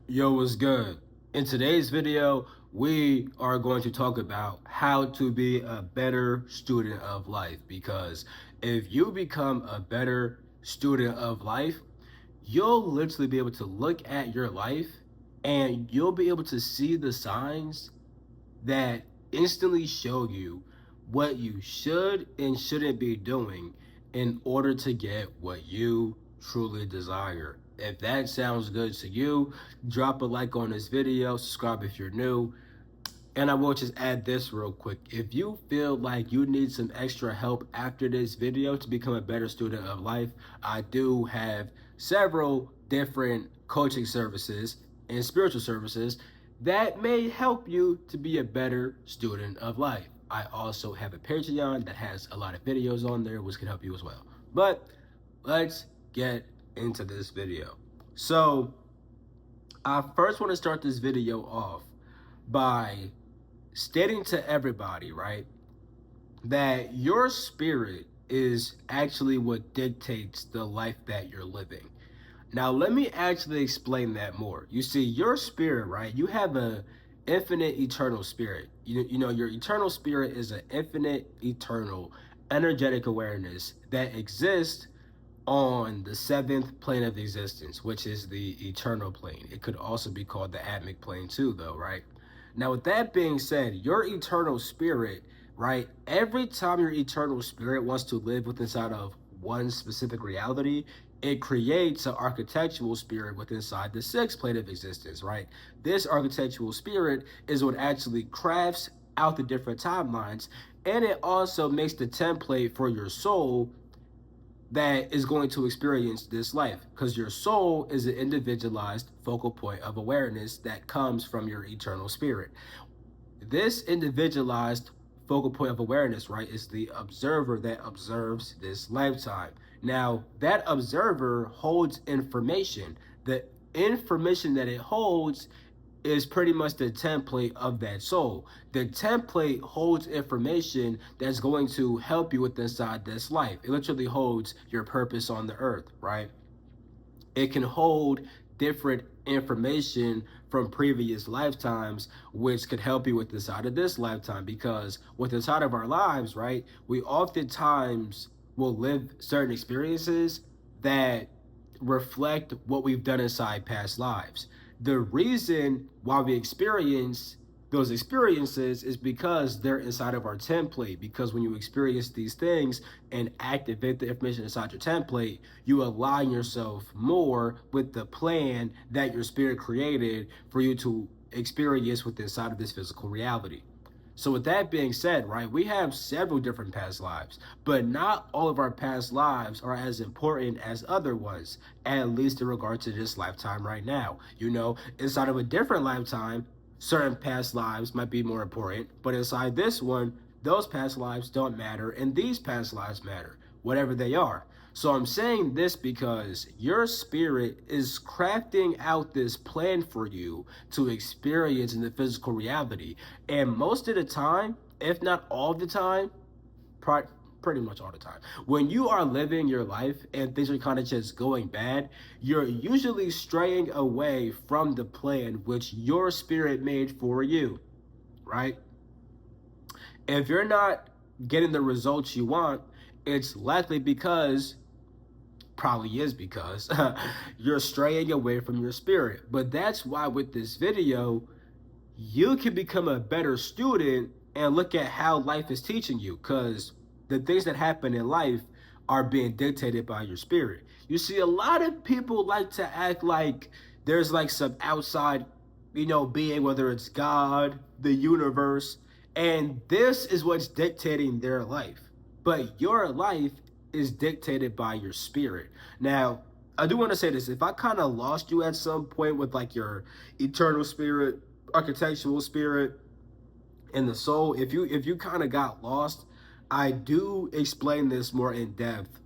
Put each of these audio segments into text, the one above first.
Yo, what's good? In today's video, we are going to talk about how to be a better student of life, because if you become a better student of life, you'll literally be able to look at your life and you'll be able to see the signs that instantly show you what you should and shouldn't be doing in order to get what you truly desire. If that sounds good to you, drop a like on this video, subscribe if you're new, and I will just add this real quick. If you feel like you need some extra help after this video to become a better student of life, I do have several different coaching services and spiritual services that may help you to be a better student of life. I also have a Patreon that has a lot of videos on there which can help you as well. But let's get into this video. So I first want to start this video off by stating to everybody, right, that your spirit is actually what dictates the life that you're living. Now, let me actually explain that more. You see, your spirit, right, you have a infinite eternal spirit. You know, your eternal spirit is an infinite eternal energetic awareness that exists on the seventh plane of existence, which is the eternal plane. It could also be called the atmic plane too, though, right? Now, with that being said, your eternal spirit, right? Every time your eternal spirit wants to live within inside of one specific reality, it creates an architectural spirit within inside the sixth plane of existence, right? This architectural spirit is what actually crafts out the different timelines, and it also makes the template for your soul that is going to experience this life, because your soul is an individualized focal point of awareness that comes from your eternal spirit. This individualized focal point of awareness, right, is the observer that observes this lifetime. Now, that observer holds information. The information that it holds is pretty much the template of that soul. The template holds information that's going to help you with inside this life. It literally holds your purpose on the earth, right? It can hold different information from previous lifetimes, which could help you with inside of this lifetime, because with inside of our lives, right, we oftentimes will live certain experiences that reflect what we've done inside past lives. The reason why we experience those experiences is because they're inside of our template. Because when you experience these things and activate the information inside your template, you align yourself more with the plan that your spirit created for you to experience with inside of this physical reality. So with that being said, right, we have several different past lives, but not all of our past lives are as important as other ones, at least in regard to this lifetime right now. You know, inside of a different lifetime, certain past lives might be more important, but inside this one, those past lives don't matter, and these past lives matter, whatever they are. So I'm saying this because your spirit is crafting out this plan for you to experience in the physical reality. And most of the time, if not all the time, pretty much all the time, when you are living your life and things are kind of just going bad, you're usually straying away from the plan which your spirit made for you, right? If you're not getting the results you want, it's likely because probably is because you're straying away from your spirit. But that's why with this video, you can become a better student and look at how life is teaching you, because the things that happen in life are being dictated by your spirit. You see, a lot of people like to act like there's like some outside, being, whether it's God, the universe, and this is what's dictating their life. But your life is dictated by your spirit. Now, I do want to say this. If I kind of lost you at some point with like your eternal spirit, architectural spirit, and the soul, if you kind of got lost, I do explain this more in depth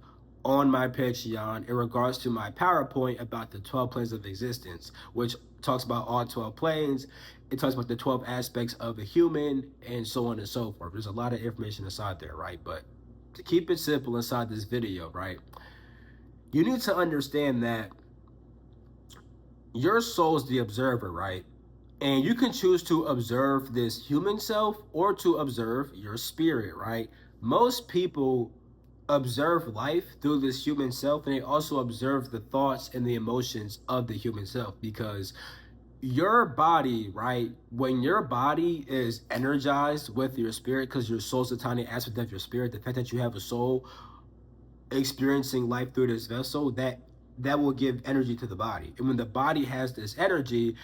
on my Patreon in regards to my PowerPoint about the 12 planes of existence, which talks about all 12 planes. It talks about the 12 aspects of the human and so on and so forth. There's a lot of information inside there, right? But to keep it simple inside this video, right, you need to understand that your soul's the observer, right? And you can choose to observe this human self or to observe your spirit, right? Most people observe life through this human self, and they also observe the thoughts and the emotions of the human self, because your body, right, when your body is energized with your spirit, because your soul's a tiny aspect of your spirit, the fact that you have a soul experiencing life through this vessel, that will give energy to the body. And when the body has this energy,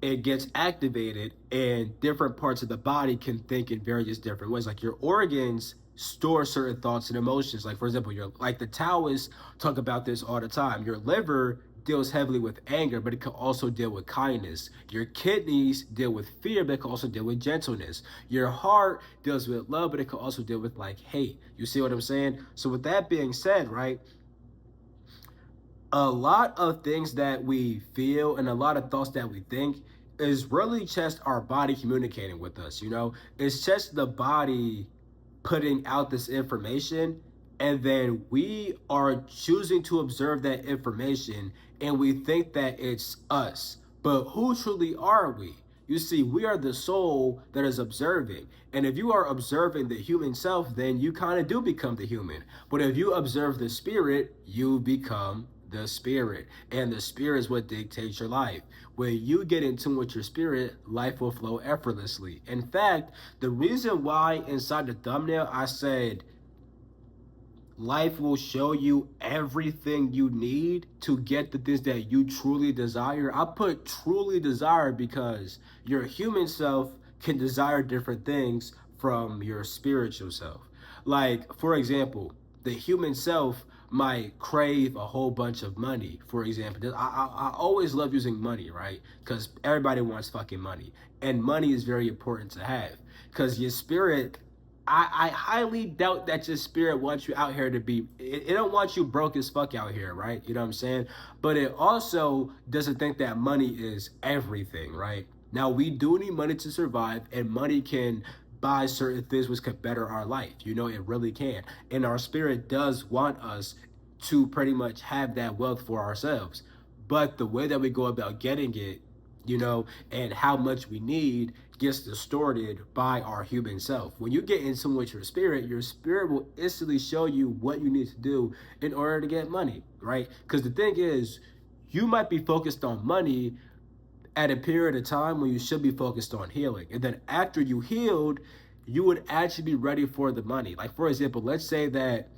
it gets activated, and different parts of the body can think in various different ways. Like your organs store certain thoughts and emotions. Like, for example, your, like the Taoists talk about this all the time. Your liver deals heavily with anger, but it can also deal with kindness. Your kidneys deal with fear, but it can also deal with gentleness. Your heart deals with love, but it can also deal with like hate. You see what I'm saying? So with that being said, right, a lot of things that we feel and a lot of thoughts that we think is really just our body communicating with us. It's just the body putting out this information, and then we are choosing to observe that information, and we think that it's us. But who truly are we? You see, we are the soul that is observing. And if you are observing the human self, then you kind of do become the human. But if you observe the spirit, you become the spirit. And the spirit is what dictates your life. When you get in tune with your spirit, life will flow effortlessly. In fact, the reason why inside the thumbnail I said life will show you everything you need to get the things that you truly desire. I put truly desire because your human self can desire different things from your spiritual self. Like, for example, the human self might crave a whole bunch of money. For example, I always love using money, right? Because everybody wants fucking money. And money is very important to have. Because your spirit, I highly doubt that your spirit wants you out here to be, it don't want you broke as fuck out here, right? You know what I'm saying? But it also doesn't think that money is everything, right? Now, we do need money to survive, and money can buy certain things which could better our life. It really can. And our spirit does want us to pretty much have that wealth for ourselves. But the way that we go about getting it, and how much we need gets distorted by our human self. When you get in tune with your spirit will instantly show you what you need to do in order to get money, right? Because the thing is, you might be focused on money at a period of time when you should be focused on healing. And then after you healed, you would actually be ready for the money. Like, for example, let's say that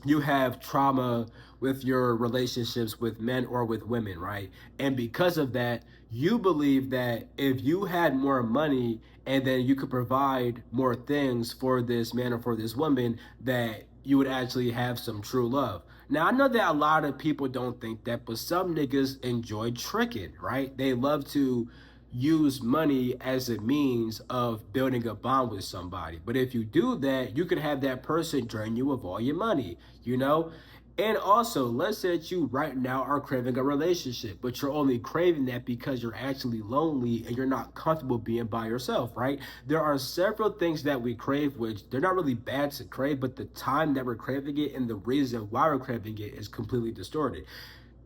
you have trauma with your relationships with men or with women, right? And because of that, you believe that if you had more money and then you could provide more things for this man or for this woman, that you would actually have some true love. Now, I know that a lot of people don't think that, but some niggas enjoy tricking, right? They love to use money as a means of building a bond with somebody. But if you do that, you could have that person drain you of all your money, you know? And also, let's say that you right now are craving a relationship, but you're only craving that because you're actually lonely and you're not comfortable being by yourself, right? There are several things that we crave, which they're not really bad to crave, but the time that we're craving it and the reason why we're craving it is completely distorted.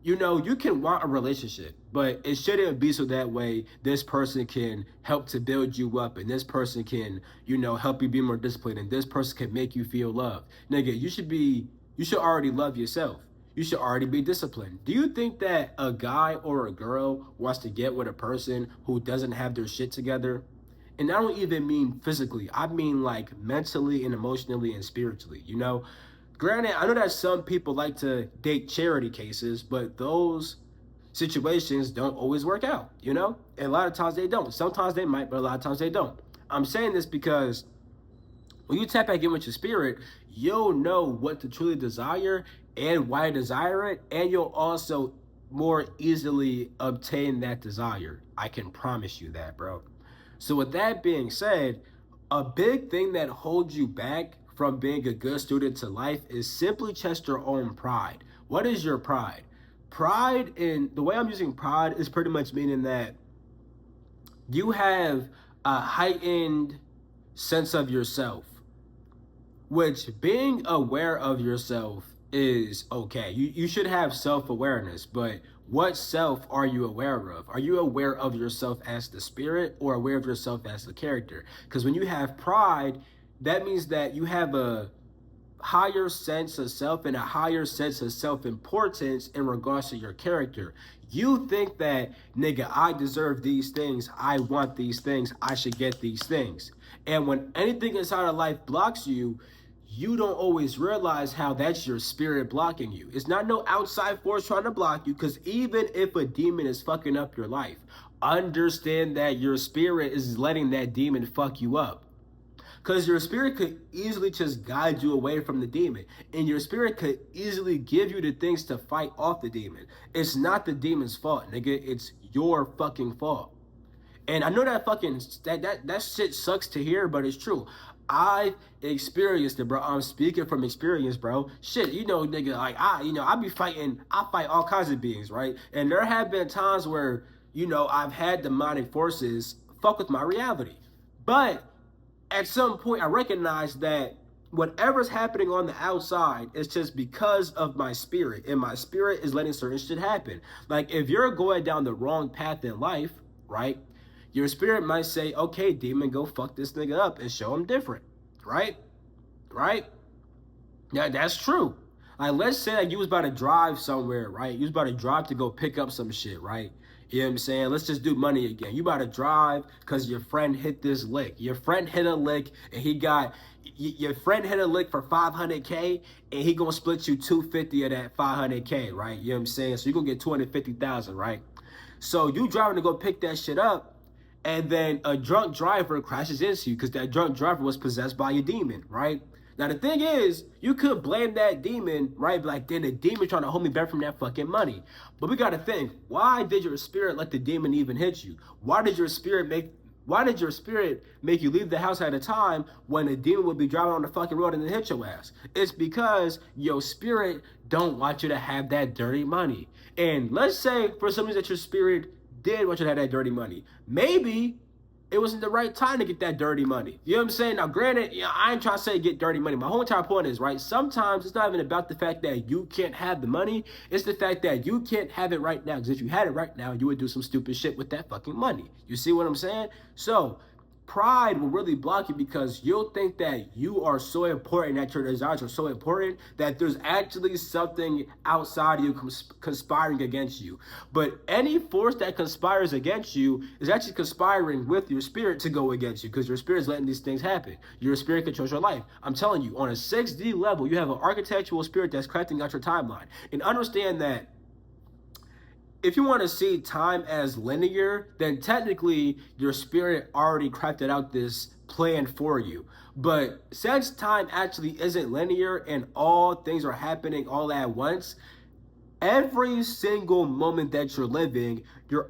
You can want a relationship, but it shouldn't be so that way this person can help to build you up, and this person can, help you be more disciplined, and this person can make you feel loved. Nigga, you should already love yourself. You should already be disciplined. Do you think that a guy or a girl wants to get with a person who doesn't have their shit together? And I don't even mean physically. I mean like mentally and emotionally and spiritually. Granted, I know that some people like to date charity cases, but those situations don't always work out. And a lot of times they don't. Sometimes they might, but a lot of times they don't. I'm saying this because when you tap back in with your spirit, you'll know what to truly desire and why you desire it, and you'll also more easily obtain that desire. I can promise you that, bro. So with that being said, a big thing that holds you back from being a good student to life is simply just your own pride. What is your pride? Pride, in the way I'm using pride, is pretty much meaning that you have a heightened sense of yourself, which being aware of yourself is okay. You should have self-awareness, but What self are you aware of? Are you aware of yourself as the spirit or aware of yourself as the character? Because when you have pride, that means that you have a higher sense of self and a higher sense of self-importance in regards to your character. You think that, nigga, I deserve these things, I want these things, I should get these things. And when anything inside of life blocks you, you don't always realize how that's your spirit blocking you. It's not no outside force trying to block you, because even if a demon is fucking up your life, understand that your spirit is letting that demon fuck you up. Because your spirit could easily just guide you away from the demon. And your spirit could easily give you the things to fight off the demon. It's not the demon's fault, nigga. It's your fucking fault. And I know that fucking, that shit sucks to hear, but it's true. I've experienced it, bro. I'm speaking from experience, bro. Shit, you know, nigga, like, I fight all kinds of beings, right? And there have been times where, you know, I've had demonic forces fuck with my reality. But at some point I recognize that whatever's happening on the outside is just because of my spirit, and my spirit is letting certain shit happen. Like, if you're going down the wrong path in life, right, your spirit might say, okay, demon, go fuck this nigga up and show him different, right? Yeah, that's true. Like, let's say like you was about to drive somewhere, right? You was about to drive to go pick up some shit, right? You know what I'm saying? Let's just do money again. You about to drive because your friend hit this lick. Your friend hit a lick and your friend hit a lick for 500K and he gonna split you 250 of that 500K, right? You know what I'm saying? So you're gonna get 250,000, right? So you driving to go pick that shit up, and then a drunk driver crashes into you because that drunk driver was possessed by a demon, right? Now, the thing is, you could blame that demon, right? Like, then the demon trying to hold me back from that fucking money. But we got to think, why did your spirit let the demon even hit you? Why did your spirit make you leave the house at a time when the demon would be driving on the fucking road and then hit your ass? It's because your spirit don't want you to have that dirty money. And let's say for some reason that your spirit did want you to have that dirty money. Maybe it wasn't the right time to get that dirty money. You know what I'm saying? Now, granted, you know, I ain't trying to say get dirty money. My whole entire point is, right, sometimes it's not even about the fact that you can't have the money. It's the fact that you can't have it right now. Because if you had it right now, you would do some stupid shit with that fucking money. You see what I'm saying? So, pride will really block you because you'll think that you are so important, that your desires are so important, that there's actually something outside of you conspiring against you. But any force that conspires against you is actually conspiring with your spirit to go against you, because your spirit is letting these things happen. Your spirit controls your life. I'm telling you, on a 6D level, you have an architectural spirit that's crafting out your timeline. And understand that if you want to see time as linear, then technically your spirit already crafted out this plan for you. But since time actually isn't linear and all things are happening all at once, every single moment that you're living, your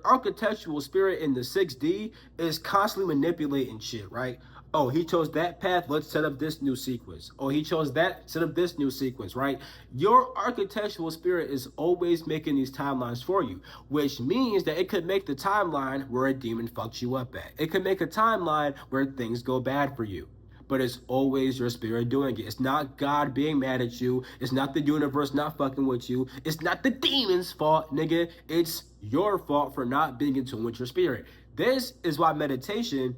architectural spirit in the 6D is constantly manipulating shit, right? Oh, he chose that path, let's set up this new sequence. Oh, he chose that, set up this new sequence, right? Your architectural spirit is always making these timelines for you, which means that it could make the timeline where a demon fucks you up at. It could make a timeline where things go bad for you. But it's always your spirit doing it. It's not God being mad at you. It's not the universe not fucking with you. It's not the demon's fault, nigga. It's your fault for not being in tune with your spirit. This is why meditation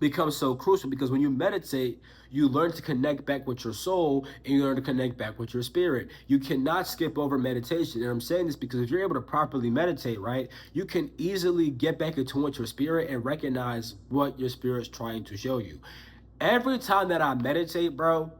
becomes so crucial, because when you meditate, you learn to connect back with your soul and you learn to connect back with your spirit. You cannot skip over meditation. And I'm saying this because if you're able to properly meditate, right, you can easily get back in tune with your spirit and recognize what your spirit's trying to show you. Every time that I meditate, bro,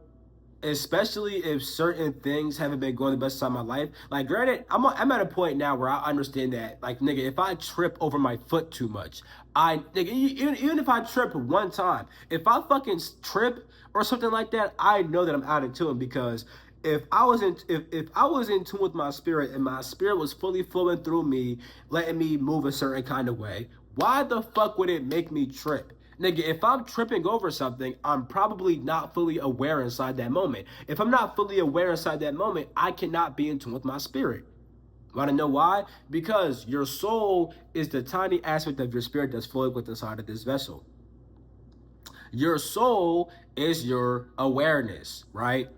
especially if certain things haven't been going the best time of my life. Like, granted, I'm at a point now where I understand that, like, nigga, if I trip over my foot too much, nigga, even if I trip one time, if I fucking trip or something like that, I know that I'm out of tune, because if I was in tune with my spirit and my spirit was fully flowing through me, letting me move a certain kind of way, why the fuck would it make me trip? Nigga, if I'm tripping over something, I'm probably not fully aware inside that moment. If I'm not fully aware inside that moment, I cannot be in tune with my spirit. Want to know why? Because your soul is the tiny aspect of your spirit that's flowing with inside of this vessel. Your soul is your awareness, right?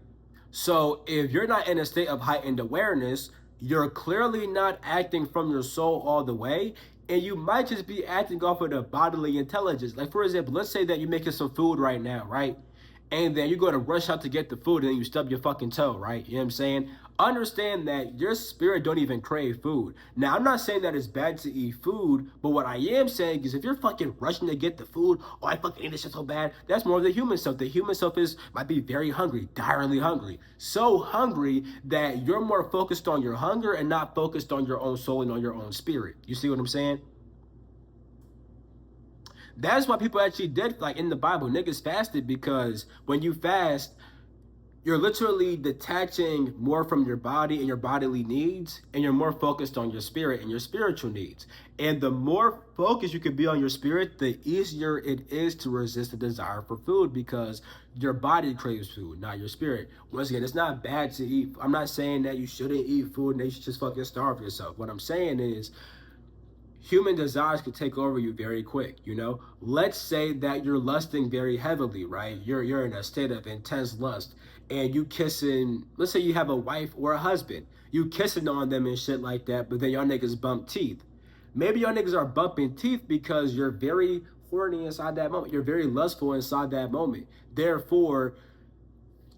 So if you're not in a state of heightened awareness, you're clearly not acting from your soul all the way, and you might just be acting off of the bodily intelligence. Like, for example, let's say that you're making some food right now, right? And then you're going to rush out to get the food and then you stub your fucking toe, right? You know what I'm saying? Understand that your spirit don't even crave food. Now, I'm not saying that it's bad to eat food, but what I am saying is if you're fucking rushing to get the food, oh, I fucking eat this shit so bad, that's more of the human self. The human self might be very hungry, direly hungry. So hungry that you're more focused on your hunger and not focused on your own soul and on your own spirit. You see what I'm saying? That's why people actually did, like in the Bible, niggas fasted, because when you fast, you're literally detaching more from your body and your bodily needs, and you're more focused on your spirit and your spiritual needs. And the more focused you can be on your spirit, the easier it is to resist the desire for food, because your body craves food, not your spirit. Once again, it's not bad to eat. I'm not saying that you shouldn't eat food and that you should just fucking starve yourself. What I'm saying is, human desires could take over you very quick, you know? Let's say that you're lusting very heavily, right? You're in a state of intense lust, and you kissing, let's say you have a wife or a husband, you kissing on them and shit like that, but then y'all niggas bump teeth. Maybe y'all niggas are bumping teeth because you're very horny inside that moment. You're very lustful inside that moment. Therefore,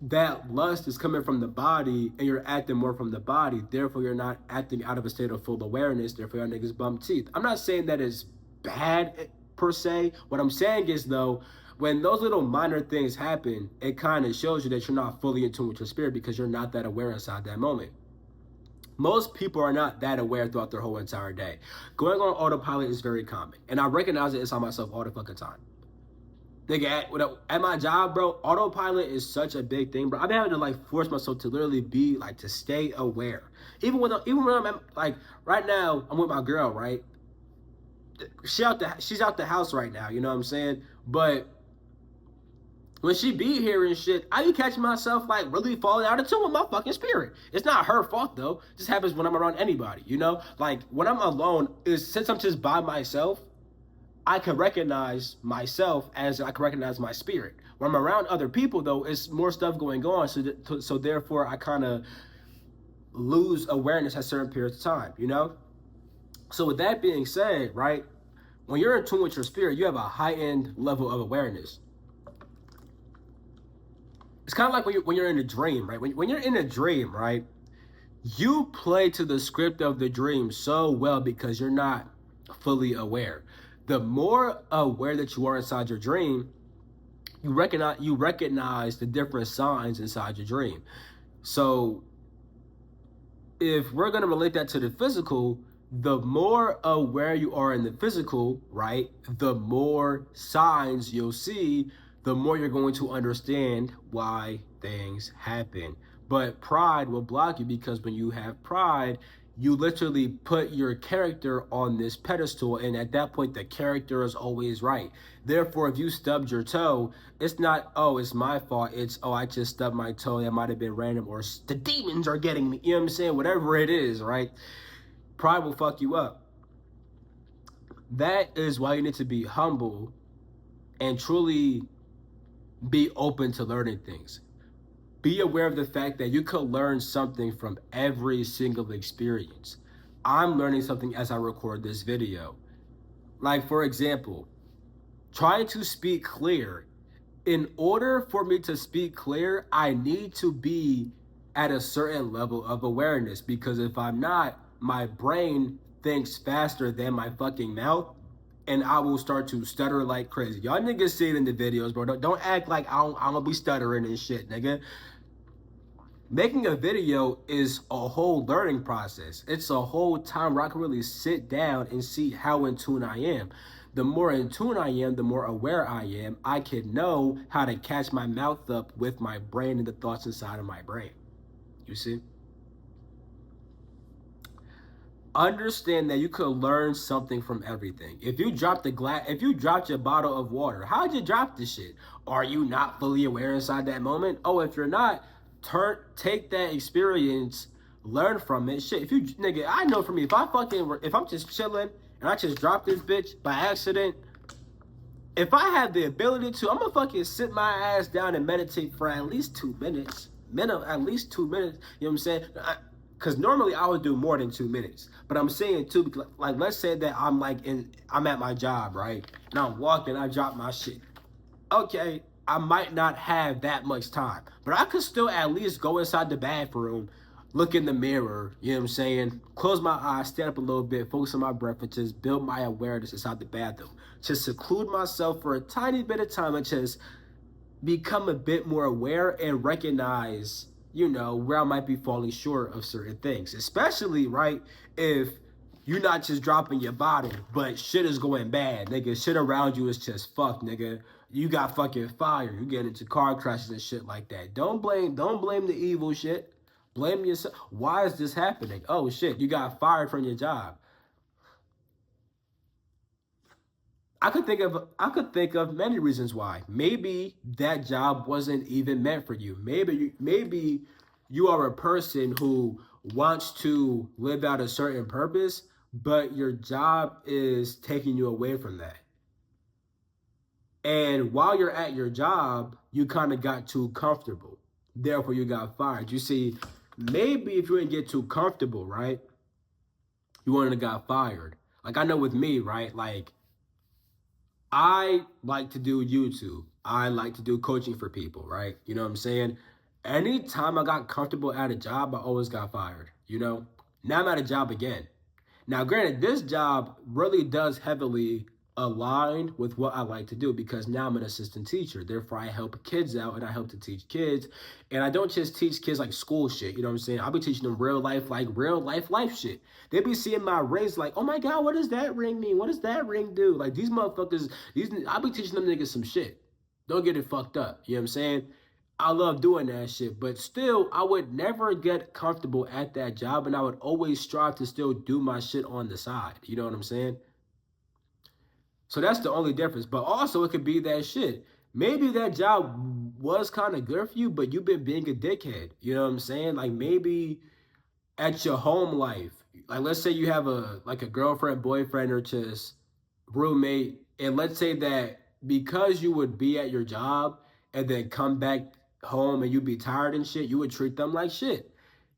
that lust is coming from the body and you're acting more from the body. Therefore, you're not acting out of a state of full awareness. Therefore, your niggas bump teeth. I'm not saying that is bad per se. What I'm saying is, though, when those little minor things happen, it kind of shows you that you're not fully in tune with your spirit, because you're not that aware inside that moment. Most people are not that aware throughout their whole entire day. Going on autopilot is very common, and I recognize it inside myself all the fucking time. Nigga, at my job, bro, autopilot is such a big thing, bro. I've been having to like force myself to literally be like, to stay aware. Even when I'm like, right now, I'm with my girl, right? She's out the house right now, you know what I'm saying? But when she be here and shit, I be catching myself like really falling out of tune with my fucking spirit. It's not her fault though. It just happens when I'm around anybody, you know? Like when I'm alone, since I'm just by myself, I can recognize myself as I can recognize my spirit. When I'm around other people, though, it's more stuff going on. So therefore, I kind of lose awareness at certain periods of time, you know? So with that being said, right, when you're in tune with your spirit, you have a heightened level of awareness. It's kind of like when you're in a dream, right? When you're in a dream, right, you play to the script of the dream so well because you're not fully aware. The more aware that you are inside your dream, you recognize the different signs inside your dream. So if we're going to relate that to the physical, the more aware you are in the physical, right, the more signs you'll see, the more you're going to understand why things happen. But pride will block you, because when you have pride, you literally put your character on this pedestal, and at that point the character is always right. Therefore, if you stubbed your toe, it's not, oh, it's my fault, it's, oh, I just stubbed my toe, that might have been random, or the demons are getting me, you know what I'm saying? Whatever it is, right? Pride will fuck you up. That is why you need to be humble and truly be open to learning things. Be aware of the fact that you could learn something from every single experience. I'm learning something as I record this video. Like, for example, trying to speak clear. In order for me to speak clear, I need to be at a certain level of awareness, because if I'm not, my brain thinks faster than my fucking mouth, and I will start to stutter like crazy. Y'all niggas see it in the videos, bro. Don't act like I'm gonna be stuttering and shit, nigga. Making a video is a whole learning process. It's a whole time where I can really sit down and see how in tune I am. The more in tune I am, the more aware I am, I can know how to catch my mouth up with my brain and the thoughts inside of my brain. You see? Understand that you could learn something from everything. If you dropped your bottle of water, how'd you drop this shit? Are you not fully aware inside that moment? Oh, if you're not, take that experience, learn from it. Shit, if you, nigga, I know for me, if I'm just chilling and I just drop this bitch by accident, if I have the ability to, I'm gonna fucking sit my ass down and meditate for at least 2 minutes. At least 2 minutes, you know what I'm saying? because normally I would do more than 2 minutes. But I'm saying too, like let's say that I'm at my job, right? And I'm walking, I drop my shit. Okay, I might not have that much time, but I could still at least go inside the bathroom, look in the mirror, you know what I'm saying? Close my eyes, stand up a little bit, focus on my breath, and just build my awareness inside the bathroom. Just seclude myself for a tiny bit of time and just become a bit more aware and recognize, you know, where I might be falling short of certain things. Especially, right, if you're not just dropping your bottle, but shit is going bad, nigga. Shit around you is just fucked, nigga. You got fucking fire. You get into car crashes and shit like that. Don't blame the evil shit. Blame yourself. Why is this happening? Oh shit, you got fired from your job. I could think of many reasons why. Maybe that job wasn't even meant for you. Maybe you are a person who wants to live out a certain purpose, but your job is taking you away from that. And while you're at your job, you kind of got too comfortable. Therefore, you got fired. You see, maybe if you didn't get too comfortable, right, you wouldn't have got fired. Like I know with me, right, like I like to do YouTube. I like to do coaching for people, right? You know what I'm saying? Anytime I got comfortable at a job, I always got fired, you know? Now I'm at a job again. Now, granted, this job really does heavily align with what I like to do because now I'm an assistant teacher. Therefore, I help kids out and I help to teach kids. And I don't just teach kids like school shit, you know what I'm saying? I'll be teaching them real life, like real life shit. They be seeing my rings like, oh my God, what does that ring mean? What does that ring do? Like these motherfuckers, I'll be teaching them niggas some shit. Don't get it fucked up, you know what I'm saying? I love doing that shit, but still, I would never get comfortable at that job, and I would always strive to still do my shit on the side. You know what I'm saying? So that's the only difference. But also, it could be that shit. Maybe that job was kind of good for you, but you've been being a dickhead. You know what I'm saying? Like maybe at your home life, like let's say you have a girlfriend, boyfriend, or just roommate, and let's say that because you would be at your job and then come back home and you'd be tired and shit, you would treat them like shit.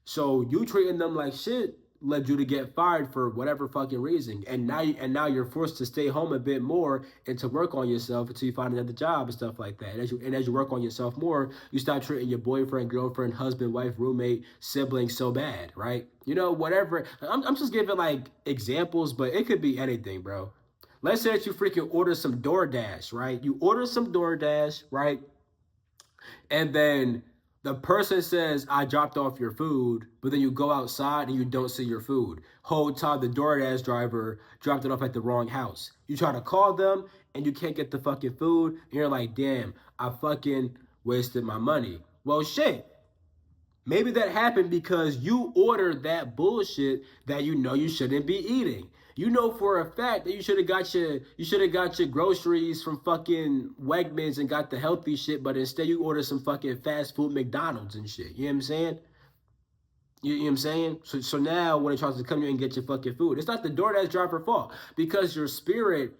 So you treating them like shit led you to get fired for whatever fucking reason, and now you're forced to stay home a bit more and to work on yourself until you find another job and stuff like that. And as you work on yourself more, you stop treating your boyfriend, girlfriend, husband, wife, roommate, sibling so bad, right? You know, whatever. I'm just giving like examples, but it could be anything, bro. Let's say that you freaking order some DoorDash, right? You order some DoorDash, right? And then the person says, I dropped off your food, but then you go outside and you don't see your food. Whole time the DoorDash driver dropped it off at the wrong house. You try to call them and you can't get the fucking food. And you're like, damn, I fucking wasted my money. Well, shit. Maybe that happened because you ordered that bullshit that you know you shouldn't be eating. You know for a fact that you should have got your groceries from fucking Wegmans and got the healthy shit, but instead you order some fucking fast food McDonald's and shit. You know what I'm saying? You know what I'm saying? So now when it tries to come here and get your fucking food, it's not the DoorDash driver fault because your spirit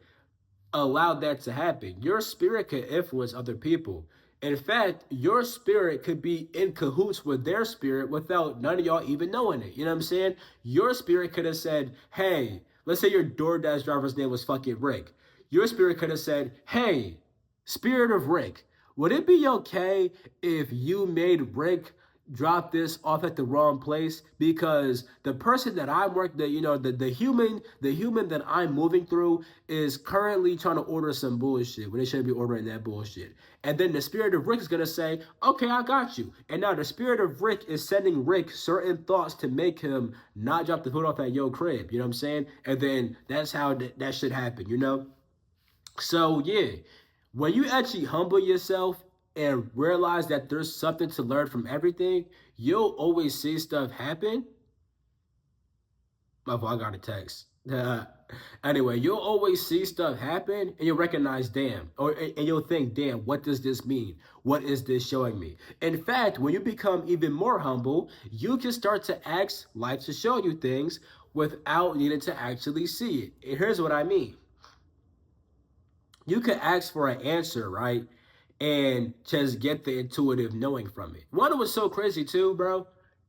allowed that to happen. Your spirit could influence other people. In fact, your spirit could be in cahoots with their spirit without none of y'all even knowing it. You know what I'm saying? Your spirit could have said, hey, let's say your DoorDash driver's name was fucking Rick. Your spirit could have said, hey, spirit of Rick, would it be okay if you made Rick drop this off at the wrong place? Because the person that I'm working, the human that I'm moving through is currently trying to order some bullshit when they shouldn't be ordering that bullshit. And then the spirit of Rick is gonna say, okay, I got you. And now the spirit of Rick is sending Rick certain thoughts to make him not drop the food off at your crib. You know what I'm saying? And then that's how that should happen, you know? So yeah, when you actually humble yourself and realize that there's something to learn from everything, you'll always see stuff happen. My fault, I got a text. Anyway, you'll always see stuff happen and you'll recognize, damn, and you'll think, damn, what does this mean? What is this showing me? In fact, when you become even more humble, you can start to ask life to show you things without needing to actually see it. And here's what I mean. You could ask for an answer, right? And just get the intuitive knowing from it. One was so crazy too, bro.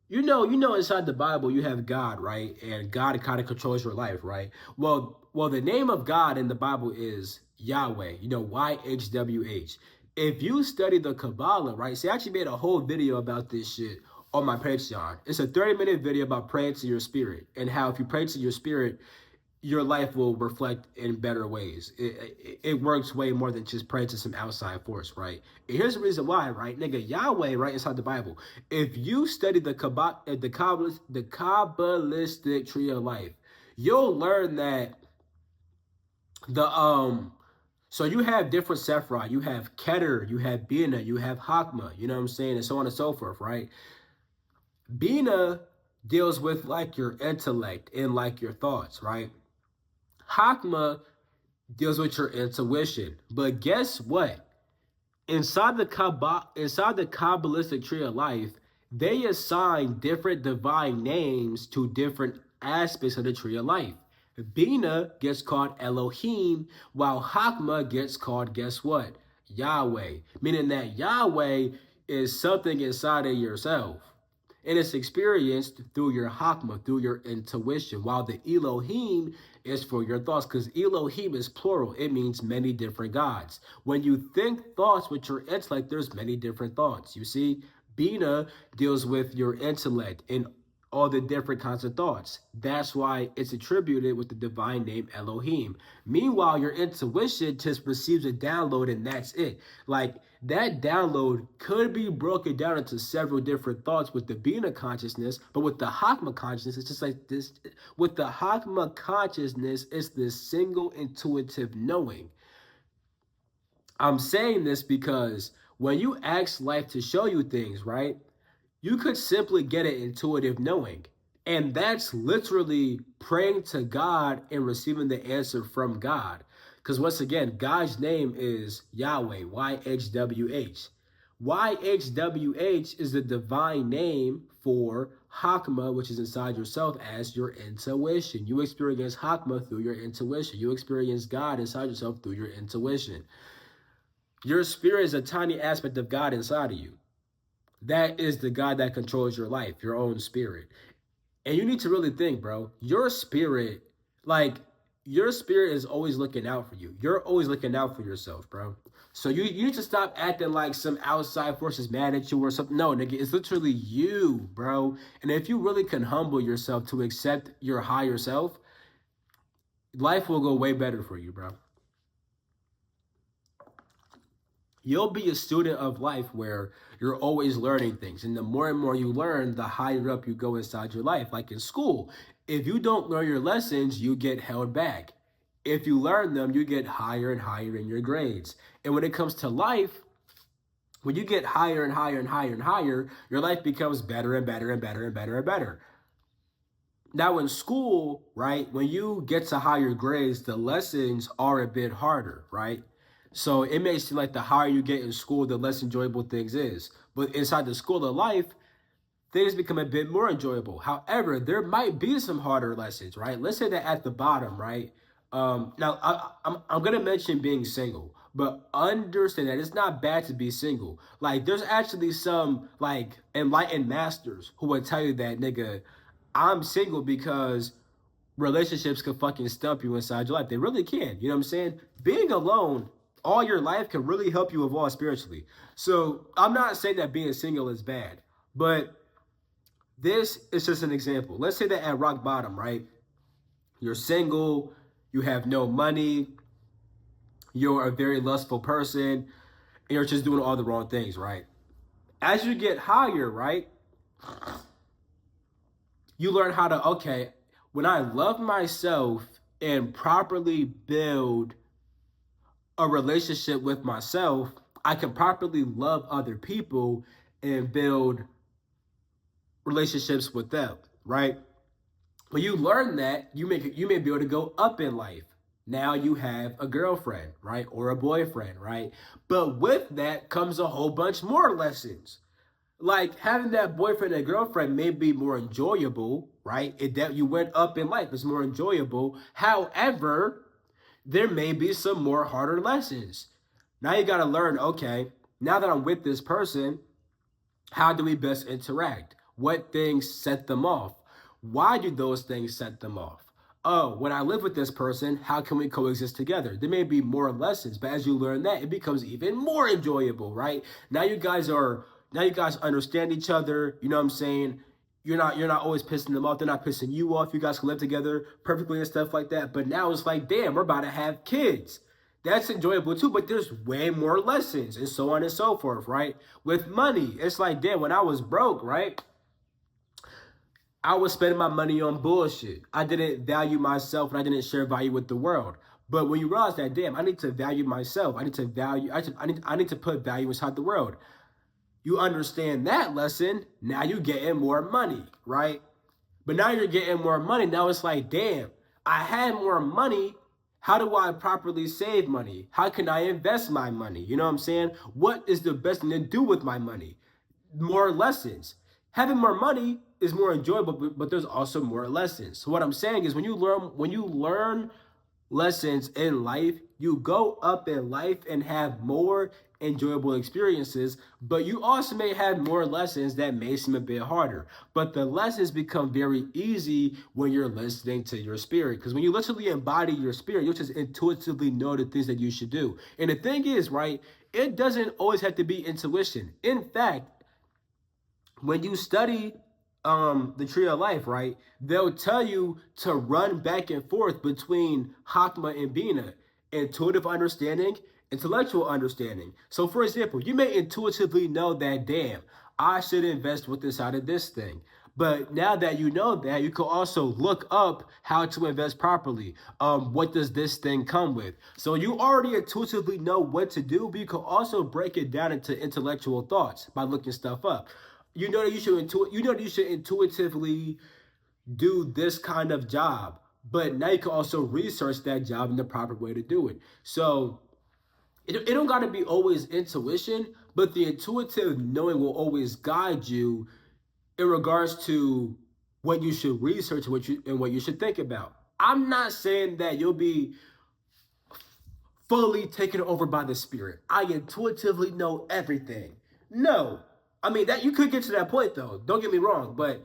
You know, inside the Bible you have God, right? And God kind of controls your life, right? Well, the name of God in the Bible is Yahweh. You know, YHWH. If you study the Kabbalah, right? See, I actually made a whole video about this shit on my Patreon. It's a 30-minute video about praying to your spirit and how if you pray to your spirit, your life will reflect in better ways. It works way more than just praying to some outside force, right? And here's the reason why, right? Nigga, Yahweh, right, inside the Bible. If you study the Kabbalistic tree of life, you'll learn that the so you have different Sephiroth. You have Keter, you have Bina, you have Hakma, you know what I'm saying, and so on and so forth, right? Bina deals with like your intellect and like your thoughts, right? Hakma deals with your intuition. But guess what? Inside the Kabbalistic tree of life, they assign different divine names to different aspects of the tree of life. Bina gets called Elohim, while Hakma gets called, guess what? Yahweh. Meaning that Yahweh is something inside of yourself. And it's experienced through your Hakma, through your intuition, while the Elohim is for your thoughts, because Elohim is plural. It means many different gods. When you think thoughts with your intellect, there's many different thoughts. You see, Bina deals with your intellect and all the different kinds of thoughts. That's why it's attributed with the divine name Elohim. Meanwhile, your intuition just receives a download and that's it. Like that download could be broken down into several different thoughts with the Bina consciousness, but with the Hakma consciousness, it's just like this. With the Hakma consciousness, it's this single intuitive knowing. I'm saying this because when you ask life to show you things, right? You could simply get an intuitive knowing. And that's literally praying to God and receiving the answer from God. Because once again, God's name is Yahweh, YHWH. YHWH is the divine name for Hakma, which is inside yourself as your intuition. You experience Hakma through your intuition. You experience God inside yourself through your intuition. Your spirit is a tiny aspect of God inside of you. That is the God that controls your life, your own spirit. And you need to really think, bro, your spirit, like, your spirit is always looking out for you. You're always looking out for yourself, bro. So you need to stop acting like some outside force is mad at you or something. No, nigga, it's literally you, bro. And if you really can humble yourself to accept your higher self, life will go way better for you, bro. You'll be a student of life where you're always learning things. And the more and more you learn, the higher up you go inside your life. Like in school, if you don't learn your lessons, you get held back. If you learn them, you get higher and higher in your grades. And when it comes to life, when you get higher and higher and higher and higher, your life becomes better and better and better and better and better. Now in school, right, when you get to higher grades, the lessons are a bit harder, right? So it may seem like the higher you get in school, the less enjoyable things is. But inside the school of life, things become a bit more enjoyable. However, there might be some harder lessons, right? Let's say that at the bottom, right? Now, I'm going to mention being single, but understand that it's not bad to be single. Like, there's actually some, like, enlightened masters who would tell you that, nigga, I'm single because relationships can fucking stump you inside your life. They really can. You know what I'm saying? Being alone all your life can really help you evolve spiritually. So I'm not saying that being single is bad, but this is just an example. Let's say that at rock bottom, right? You're single, you have no money, you're a very lustful person, and you're just doing all the wrong things, right? As you get higher, right? You learn how to, okay, when I love myself and properly build a relationship with myself, I can properly love other people and build relationships with them, right? When you learn that, you may be able to go up in life. Now you have a girlfriend, right? Or a boyfriend, right? But with that comes a whole bunch more lessons. Like having that boyfriend and girlfriend may be more enjoyable, right? That you went up in life is more enjoyable. However, there may be some more harder lessons. Now you got to learn, okay, now that I'm with this person, how do we best interact? what things set them off. Why do those things set them off? Oh, when I live with this person, how can we coexist together? There may be more lessons, but as you learn that, it becomes even more enjoyable, right? Now you guys understand each other, you know what I'm saying? You're not always pissing them off, they're not pissing you off. You guys can live together perfectly and stuff like that. But now it's like, damn, we're about to have kids. That's enjoyable too, but there's way more lessons and so on and so forth, right? With money, it's like, damn, when I was broke, right? I was spending my money on bullshit. I didn't value myself and I didn't share value with the world. But when you realize that, damn, I need to value myself. I need to put value inside the world. You understand that lesson. Now you getting more money, right? But now you're getting more money. Now it's like, damn, I had more money. How do I properly save money? How can I invest my money? You know what I'm saying? What is the best thing to do with my money? More lessons. Having more money is more enjoyable, but there's also more lessons. So what I'm saying is when you learn lessons in life, you go up in life and have more enjoyable experiences, but you also may have more lessons that may seem a bit harder. But the lessons become very easy when you're listening to your spirit. Because when you literally embody your spirit, you'll just intuitively know the things that you should do. And the thing is, right, it doesn't always have to be intuition. In fact, when you study the tree of life, right, they'll tell you to run back and forth between Hakma and Bina, intuitive understanding, intellectual understanding. So for example, you may intuitively know that, damn, I should invest with this out of this thing. But now that you know that, you can also look up how to invest properly. What does this thing come with? So you already intuitively know what to do, but you can also break it down into intellectual thoughts by looking stuff up. You know that you should intuitively do this kind of job, but now you can also research that job and the proper way to do it. So it don't got to be always intuition, but the intuitive knowing will always guide you in regards to what you should research, what you should think about. I'm not saying that you'll be fully taken over by the spirit. I intuitively know everything. No. I mean, that you could get to that point though. Don't get me wrong, but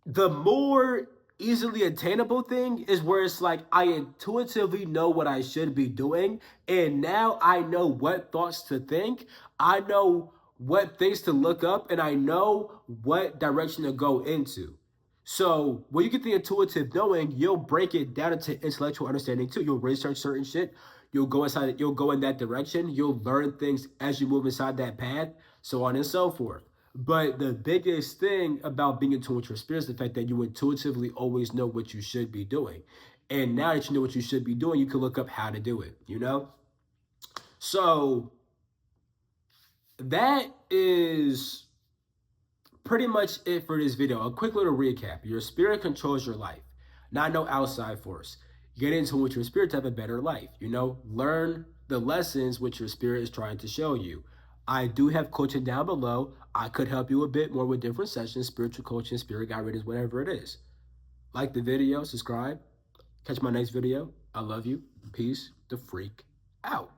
the more easily attainable thing is where it's like I intuitively know what I should be doing, and now I know what thoughts to think. I know what things to look up, and I know what direction to go into. So when you get the intuitive knowing, you'll break it down into intellectual understanding too. You'll research certain shit. You'll go inside it. You'll go in that direction. You'll learn things as you move inside that path, so on and so forth. But the biggest thing about being in tune with your spirit is the fact that you intuitively always know what you should be doing. And now that you know what you should be doing, you can look up how to do it, you know? So that is pretty much it for this video. A quick little recap. Your spirit controls your life, not no outside force. Get into with your spirit to have a better life, you know? Learn the lessons which your spirit is trying to show you. I do have coaching down below. I could help you a bit more with different sessions, spiritual coaching, spirit guide readings, whatever it is. Like the video, subscribe. Catch my next video. I love you. Peace the freak out.